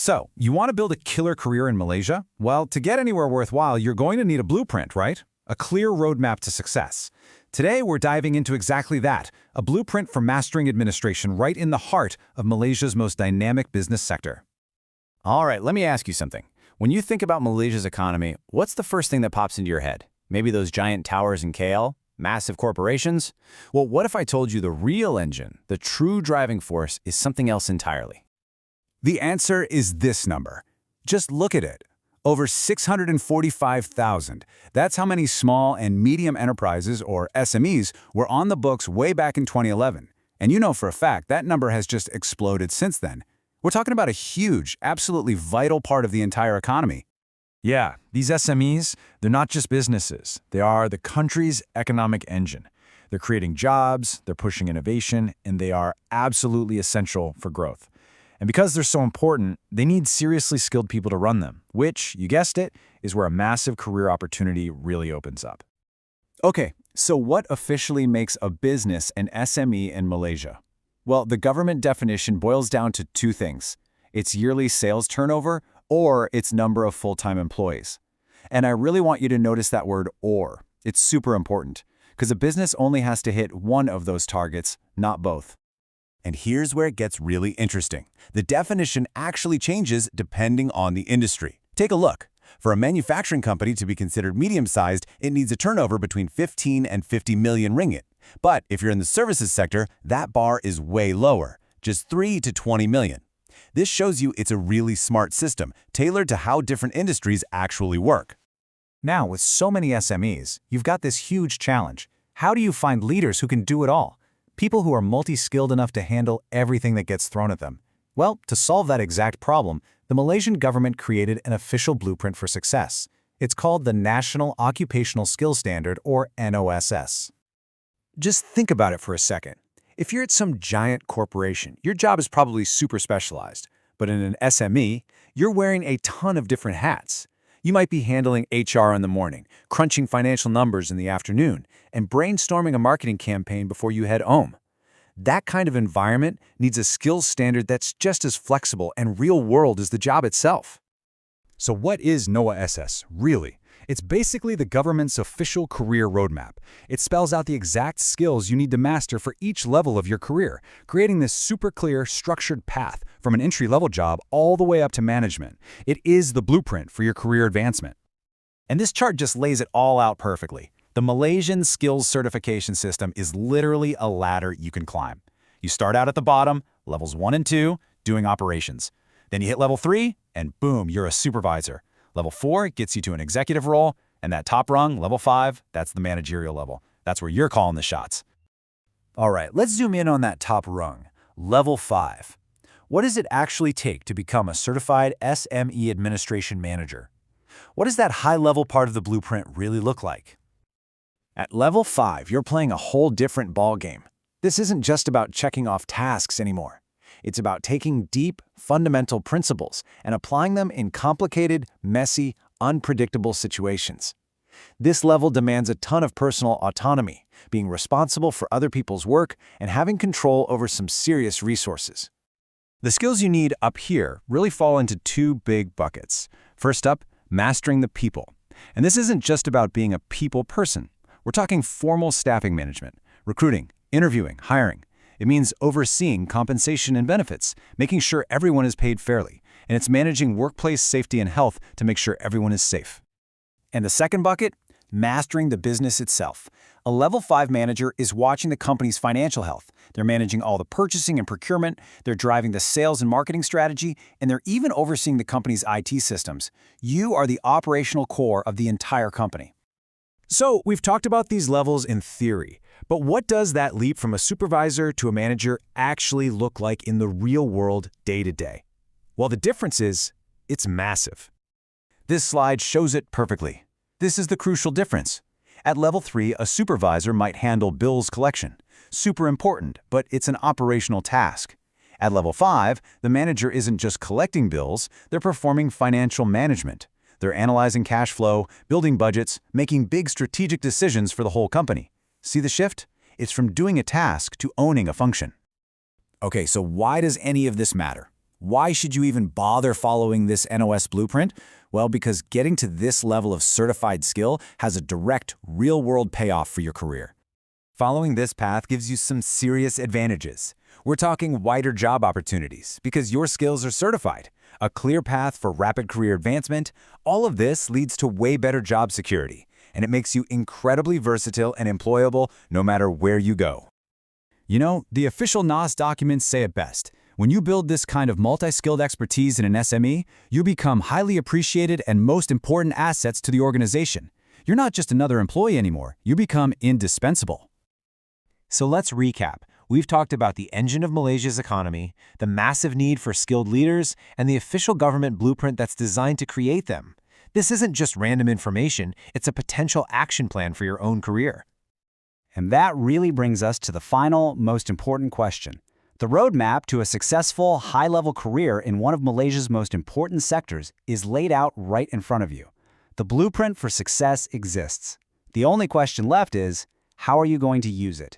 So, you want to build a killer career in Malaysia? Well, to get anywhere worthwhile, you're going to need a blueprint, right? A clear roadmap to success. Today, we're diving into exactly that, a blueprint for mastering administration right in the heart of Malaysia's most dynamic business sector. All right, let me ask you something. When you think about Malaysia's economy, what's the first thing that pops into your head? Maybe those giant towers in KL? Massive corporations? Well, what if I told you the real engine, the true driving force, is something else entirely? The answer is this number. Just look at it. Over 645,000. That's how many small and medium enterprises, or SMEs, were on the books way back in 2011. And you know for a fact that number has just exploded since then. We're talking about a huge, absolutely vital part of the entire economy. Yeah, these SMEs, they're not just businesses. They are the country's economic engine. They're creating jobs, they're pushing innovation, and they are absolutely essential for growth. And because they're so important, they need seriously skilled people to run them, which, you guessed it, is where a massive career opportunity really opens up. Okay, so what officially makes a business an SME in Malaysia? Well, the government definition boils down to two things: its yearly sales turnover or its number of full-time employees. And I really want you to notice that word "or." It's super important, because a business only has to hit one of those targets, not both. And here's where it gets really interesting. The definition actually changes depending on the industry. Take a look. For a manufacturing company to be considered medium-sized, it needs a turnover between 15 and 50 million ringgit. But if you're in the services sector, that bar is way lower, just 3 to 20 million. This shows you it's a really smart system, tailored to how different industries actually work. Now, with so many SMEs, you've got this huge challenge. How do you find leaders who can do it all? People who are multi-skilled enough to handle everything that gets thrown at them. Well, to solve that exact problem, the Malaysian government created an official blueprint for success. It's called the National Occupational Skills Standard, or NOSS. Just think about it for a second. If you're at some giant corporation, your job is probably super specialized. But in an SME, you're wearing a ton of different hats. You might be handling HR in the morning, crunching financial numbers in the afternoon, and brainstorming a marketing campaign before you head home. That kind of environment needs a skills standard that's just as flexible and real-world as the job itself. So what is NOSS, really? It's basically the government's official career roadmap. It spells out the exact skills you need to master for each level of your career, creating this super clear, structured path from an entry-level job all the way up to management. It is the blueprint for your career advancement. And this chart just lays it all out perfectly. The Malaysian skills certification system is literally a ladder you can climb. You start out at the bottom, levels 1 and 2, doing operations. Then you hit level 3, and boom, you're a supervisor. Level 4 gets you to an executive role, and that top rung, level 5, that's the managerial level. That's where you're calling the shots. All right, let's zoom in on that top rung, level 5. What does it actually take to become a certified SME administration manager? What does that high-level part of the blueprint really look like? At level 5, you're playing a whole different ballgame. This isn't just about checking off tasks anymore. It's about taking deep, fundamental principles and applying them in complicated, messy, unpredictable situations. This level demands a ton of personal autonomy, being responsible for other people's work and having control over some serious resources. The skills you need up here really fall into two big buckets. First up, mastering the people. And this isn't just about being a people person. We're talking formal staffing management, recruiting, interviewing, hiring. It means overseeing compensation and benefits, making sure everyone is paid fairly, and it's managing workplace safety and health to make sure everyone is safe. And the second bucket? Mastering the business itself. A level 5 manager is watching the company's financial health. They're managing all the purchasing and procurement, they're driving the sales and marketing strategy, and they're even overseeing the company's IT systems. You are the operational core of the entire company. So, we've talked about these levels in theory, but what does that leap from a supervisor to a manager actually look like in the real world day to day? Well, the difference is, it's massive. This slide shows it perfectly. This is the crucial difference. At level 3, a supervisor might handle bills collection. Super important, but it's an operational task. At level 5, the manager isn't just collecting bills, they're performing financial management. They're analyzing cash flow, building budgets, making big strategic decisions for the whole company. See the shift? It's from doing a task to owning a function. Okay, so why does any of this matter? Why should you even bother following this NOS blueprint? Well, because getting to this level of certified skill has a direct, real-world payoff for your career. Following this path gives you some serious advantages. We're talking wider job opportunities because your skills are certified, a clear path for rapid career advancement. All of this leads to way better job security, and it makes you incredibly versatile and employable no matter where you go. You know, the official NOS documents say it best. When you build this kind of multi-skilled expertise in an SME, you become highly appreciated and most important assets to the organization. You're not just another employee anymore. You become indispensable. So let's recap. We've talked about the engine of Malaysia's economy, the massive need for skilled leaders, and the official government blueprint that's designed to create them. This isn't just random information, it's a potential action plan for your own career. And that really brings us to the final, most important question. The roadmap to a successful, high-level career in one of Malaysia's most important sectors is laid out right in front of you. The blueprint for success exists. The only question left is, how are you going to use it?